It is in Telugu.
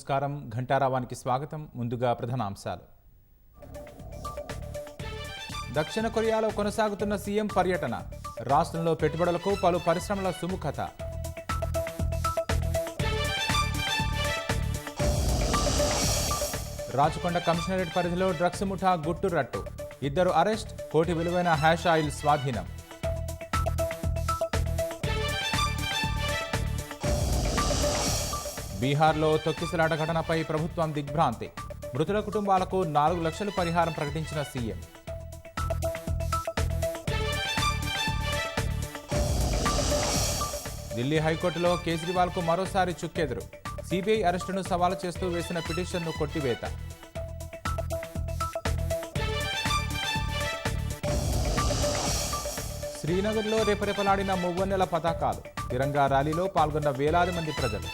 నమస్కారం. ఘంటారావానికి స్వాగతం. ముందుగా ప్రధానాంశాలు. దక్షిణ కొరియాలో కొనసాగుతున్న సీఎం పర్యటన. రాష్ట్రంలో పెట్టుబడులకు పలు పరిశ్రమల సుముఖత. రాచకొండ కమిషనరేట్ పరిధిలో డ్రగ్స్ ముఠా గుట్టు రట్టు. 2 అరెస్ట్, కోటి విలువైన హ్యాష్ ఆయిల్ స్వాధీనం. బీహార్లో తొక్కిసలాట ఘటనపై ప్రభుత్వం దిగ్భ్రాంతి. మృతుల కుటుంబాలకు 4 లక్షలు పరిహారం ప్రకటించిన సీఎం. ఢిల్లీ హైకోర్టులో కేజ్రీవాల్కు మరోసారి చుక్కెదురు. సిబిఐ అరెస్టును సవాలు చేస్తూ వేసిన పిటిషన్ను కొట్టివేత. శ్రీనగర్లో రేపరేపలాడిన మువ్వన్నెల పతాకాలు. తిరంగా ర్యాలీలో పాల్గొన్న వేలాది మంది ప్రజలు.